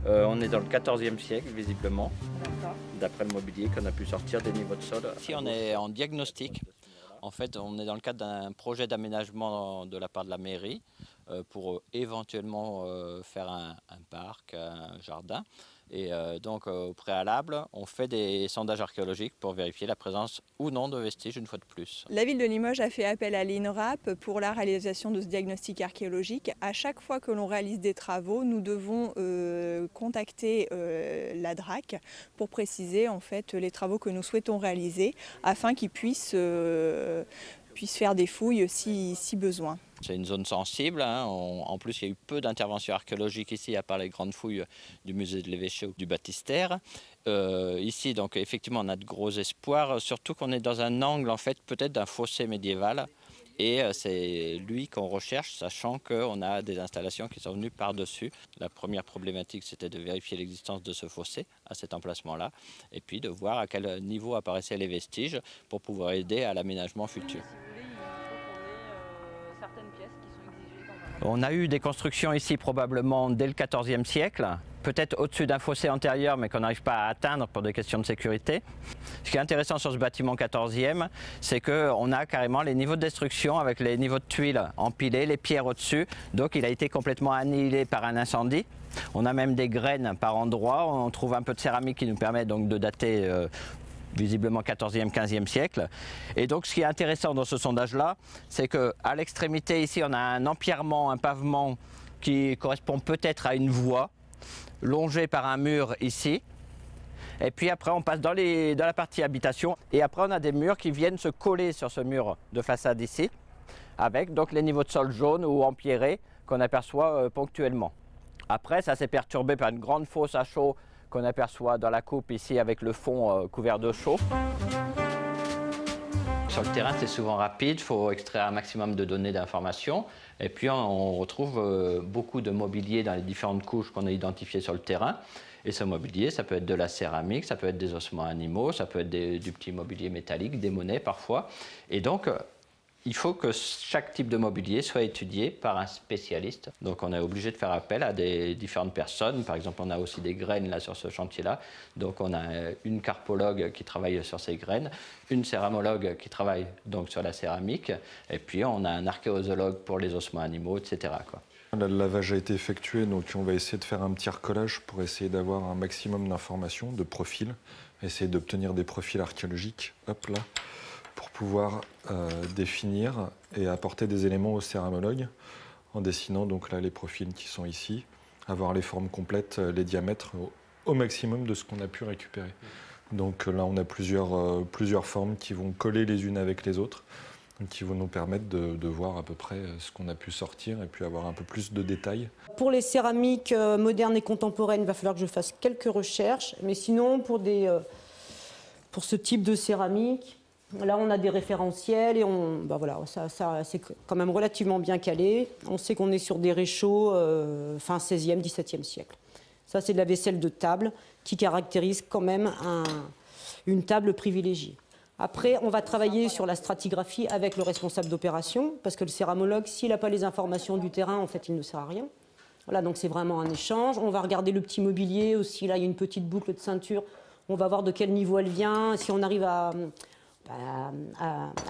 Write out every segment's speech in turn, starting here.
On est dans le 14e siècle, visiblement, d'après le mobilier qu'on a pu sortir des niveaux de sol. Ici, on est en diagnostic. En fait, on est dans le cadre d'un projet d'aménagement de la part de la mairie pour éventuellement faire un parc, un jardin. Et donc, au préalable, on fait des sondages archéologiques pour vérifier la présence ou non de vestiges une fois de plus. La ville de Limoges a fait appel à l'INRAP pour la réalisation de ce diagnostic archéologique. À chaque fois que l'on réalise des travaux, nous devons contacter la DRAC pour préciser en fait les travaux que nous souhaitons réaliser afin qu'ils puissent faire des fouilles si besoin. C'est une zone sensible, hein. En plus il y a eu peu d'interventions archéologiques ici à part les grandes fouilles du musée de l'évêché ou du baptistère. Ici donc effectivement on a de gros espoirs, surtout qu'on est dans un angle en fait peut-être d'un fossé médiéval et c'est lui qu'on recherche sachant qu'on a des installations qui sont venues par-dessus. La première problématique c'était de vérifier l'existence de ce fossé à cet emplacement-là et puis de voir à quel niveau apparaissaient les vestiges pour pouvoir aider à l'aménagement futur. On a eu des constructions ici probablement dès le XIVe siècle, peut-être au-dessus d'un fossé antérieur mais qu'on n'arrive pas à atteindre pour des questions de sécurité. Ce qui est intéressant sur ce bâtiment 14e, c'est qu'on a carrément les niveaux de destruction avec les niveaux de tuiles empilés, les pierres au-dessus, donc il a été complètement annihilé par un incendie. On a même des graines par endroits, on trouve un peu de céramique qui nous permet donc de dater visiblement 14e, 15e siècle. Et donc ce qui est intéressant dans ce sondage-là, c'est qu'à l'extrémité ici, on a un empierrement, un pavement qui correspond peut-être à une voie, longée par un mur ici. Et puis après, on passe dans la partie habitation. Et après, on a des murs qui viennent se coller sur ce mur de façade ici, avec donc les niveaux de sol jaunes ou empierrés qu'on aperçoit ponctuellement. Après, ça s'est perturbé par une grande fosse à chaux qu'on aperçoit dans la coupe ici avec le fond couvert de chaux. Sur le terrain, c'est souvent rapide, il faut extraire un maximum de données d'informations. Et puis, on retrouve beaucoup de mobilier dans les différentes couches qu'on a identifiées sur le terrain. Et ce mobilier, ça peut être de la céramique, ça peut être des ossements animaux, ça peut être du petit mobilier métallique, des monnaies parfois. Et donc, il faut que chaque type de mobilier soit étudié par un spécialiste. Donc on est obligé de faire appel à des différentes personnes. Par exemple, on a aussi des graines là sur ce chantier-là. Donc on a une carpologue qui travaille sur ces graines, une céramologue qui travaille donc sur la céramique, et puis on a un archéozoologue pour les ossements animaux, etc. quoi. Le lavage a été effectué, donc on va essayer de faire un petit recollage pour essayer d'avoir un maximum d'informations, de profils, essayer d'obtenir des profils archéologiques. Hop là. Pour pouvoir définir et apporter des éléments au céramologue en dessinant donc là les profils qui sont ici, avoir les formes complètes, les diamètres au maximum de ce qu'on a pu récupérer. Donc là on a plusieurs formes qui vont coller les unes avec les autres, qui vont nous permettre de voir à peu près ce qu'on a pu sortir et puis avoir un peu plus de détails. Pour les céramiques modernes et contemporaines, il va falloir que je fasse quelques recherches, mais sinon pour ce type de céramique, là, on a des référentiels et voilà, ça c'est quand même relativement bien calé. On sait qu'on est sur des réchauds fin 16e, 17e siècle. Ça, c'est de la vaisselle de table qui caractérise quand même une table privilégiée. Après, on va travailler sur la stratigraphie avec le responsable d'opération, parce que le céramologue, s'il n'a pas les informations du terrain, en fait, il ne sert à rien. Voilà, donc c'est vraiment un échange. On va regarder le petit mobilier aussi. Là, il y a une petite boucle de ceinture. On va voir de quel niveau elle vient, si on arrive à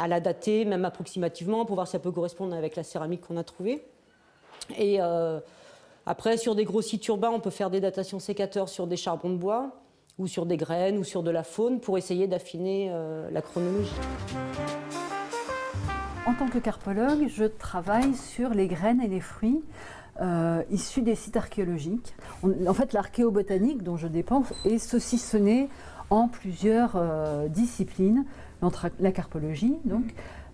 la dater, même approximativement, pour voir si ça peut correspondre avec la céramique qu'on a trouvée. Et après, sur des gros sites urbains, on peut faire des datations sécateurs sur des charbons de bois, ou sur des graines, ou sur de la faune, pour essayer d'affiner la chronologie. En tant que carpologue, je travaille sur les graines et les fruits issus des sites archéologiques. En fait, l'archéobotanique dont je dépends est saucissonnée en plusieurs disciplines. La carpologie, donc,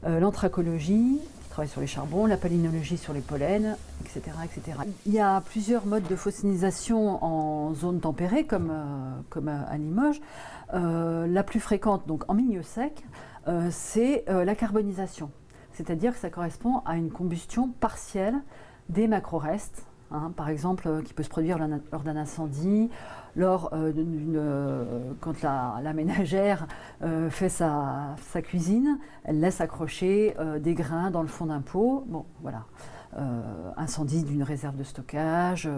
l'anthracologie, qui travaille sur les charbons, la palynologie sur les pollens, etc., etc. Il y a plusieurs modes de fossilisation en zone tempérée, comme à Limoges. La plus fréquente, donc en milieu sec, c'est la carbonisation. C'est-à-dire que ça correspond à une combustion partielle des macrorestes, hein, par exemple, qui peut se produire lors d'un incendie, quand la ménagère fait sa cuisine, elle laisse accrocher des grains dans le fond d'un pot. Bon, voilà. Incendie d'une réserve de stockage,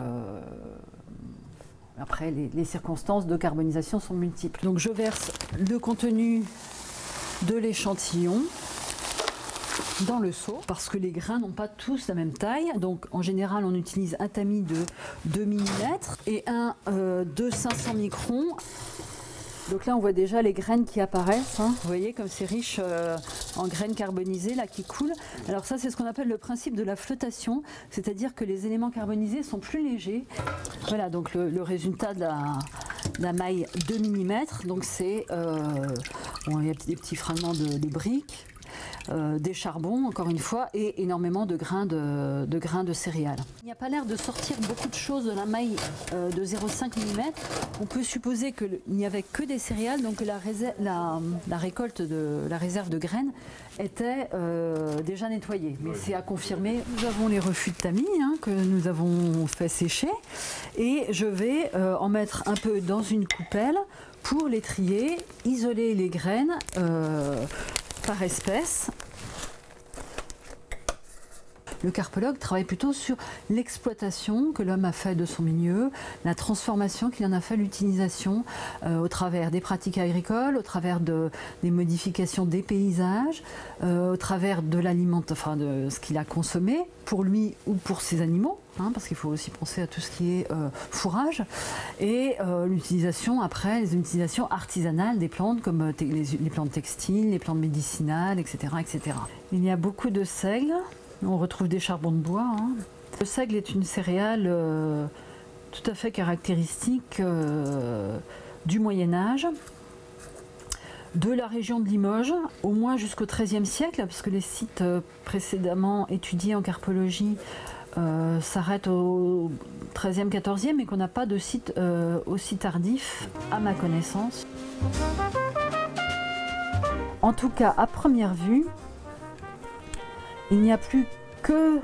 Après, les circonstances de carbonisation sont multiples. Donc je verse le contenu de l'échantillon dans le seau, parce que les grains n'ont pas tous la même taille. Donc en général, on utilise un tamis de 2 mm et un de 500 microns. Donc là, on voit déjà les graines qui apparaissent. Hein. Vous voyez comme c'est riche en graines carbonisées là qui coulent. Alors ça, c'est ce qu'on appelle le principe de la flottation, c'est-à-dire que les éléments carbonisés sont plus légers. Voilà, donc le résultat de la maille 2 mm. Donc c'est, bon, il y a des petits fragments de briques. Des charbons, encore une fois, et énormément de grains de céréales. Il n'y a pas l'air de sortir beaucoup de choses de la maille de 0,5 mm. On peut supposer qu'il n'y avait que des céréales, donc la récolte de la réserve de graines était déjà nettoyée. Mais c'est à confirmer. Nous avons les refus de tamis hein, que nous avons fait sécher, et je vais en mettre un peu dans une coupelle pour les trier, isoler les graines par espèce. Le carpologue travaille plutôt sur l'exploitation que l'homme a fait de son milieu, la transformation qu'il en a fait, l'utilisation au travers des pratiques agricoles, au travers des modifications des paysages, au travers de l'alimentation, enfin de ce qu'il a consommé pour lui ou pour ses animaux, hein, parce qu'il faut aussi penser à tout ce qui est fourrage, et l'utilisation après, les utilisations artisanales des plantes comme les plantes textiles, les plantes médicinales, etc., etc. Il y a beaucoup de seigle. On retrouve des charbons de bois. Hein. Le seigle est une céréale tout à fait caractéristique du Moyen-Âge, de la région de Limoges, au moins jusqu'au XIIIe siècle, parce que les sites précédemment étudiés en carpologie s'arrêtent au XIIIe, XIVe, et qu'on n'a pas de site aussi tardif, à ma connaissance. En tout cas, à première vue, il n'y a plus que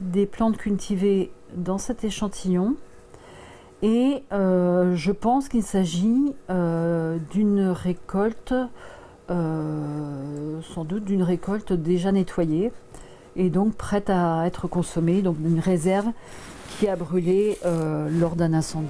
des plantes cultivées dans cet échantillon, et je pense qu'il s'agit d'une récolte, sans doute d'une récolte déjà nettoyée et donc prête à être consommée, donc d'une réserve qui a brûlé lors d'un incendie.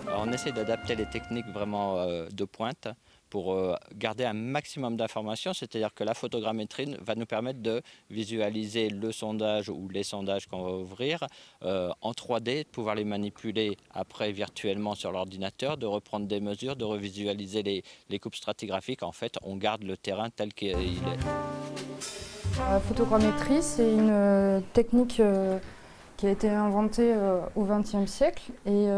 Alors on essaie d'adapter les techniques vraiment de pointe pour garder un maximum d'informations, c'est-à-dire que la photogrammétrie va nous permettre de visualiser le sondage ou les sondages qu'on va ouvrir en 3D, de pouvoir les manipuler après virtuellement sur l'ordinateur, de reprendre des mesures, de revisualiser les coupes stratigraphiques. En fait, on garde le terrain tel qu'il est. La photogrammétrie, c'est une technique qui a été inventée au XXe siècle et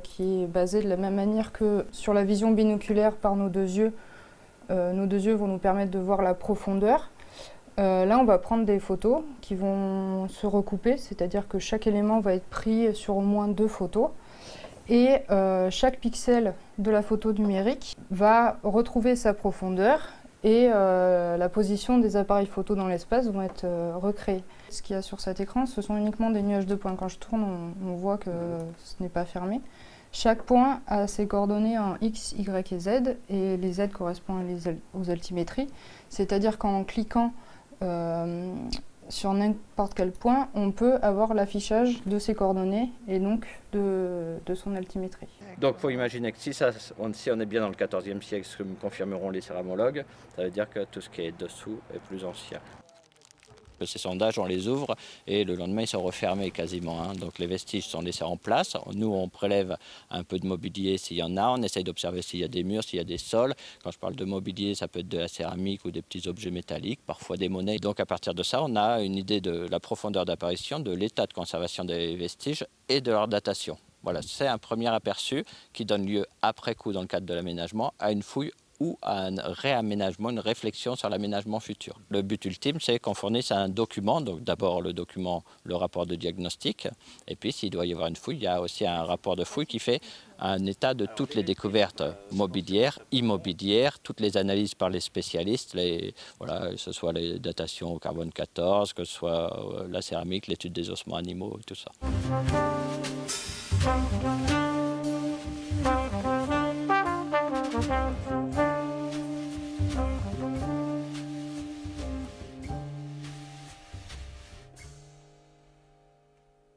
qui est basée de la même manière que sur la vision binoculaire par nos deux yeux. Nos deux yeux vont nous permettre de voir la profondeur. Là, on va prendre des photos qui vont se recouper, c'est-à-dire que chaque élément va être pris sur au moins 2 photos. Et chaque pixel de la photo numérique va retrouver sa profondeur et la position des appareils photo dans l'espace vont être recréés. Ce qu'il y a sur cet écran, ce sont uniquement des nuages de points. Quand je tourne, on voit que ce n'est pas fermé. Chaque point a ses coordonnées en X, Y et Z, et les Z correspondent aux altimétries. C'est-à-dire qu'en cliquant sur n'importe quel point, on peut avoir l'affichage de ses coordonnées et donc de son altimétrie. Donc il faut imaginer que si on est bien dans le XIVe siècle, ce que me confirmeront les céramologues, ça veut dire que tout ce qui est dessous est plus ancien. Ces sondages, on les ouvre et le lendemain, ils sont refermés quasiment. Hein. Donc les vestiges sont laissés en place. Nous, on prélève un peu de mobilier s'il y en a. On essaye d'observer s'il y a des murs, s'il y a des sols. Quand je parle de mobilier, ça peut être de la céramique ou des petits objets métalliques, parfois des monnaies. Donc à partir de ça, on a une idée de la profondeur d'apparition, de l'état de conservation des vestiges et de leur datation. Voilà, c'est un premier aperçu qui donne lieu après coup, dans le cadre de l'aménagement, à une fouille ou à un réaménagement, une réflexion sur l'aménagement futur. Le but ultime, c'est qu'on fournisse un document, donc d'abord le document, le rapport de diagnostic, et puis s'il doit y avoir une fouille, il y a aussi un rapport de fouille qui fait un état de toutes les découvertes mobilières, immobilières, toutes les analyses par les spécialistes, voilà, que ce soit les datations au carbone 14, que ce soit la céramique, l'étude des ossements animaux, tout ça.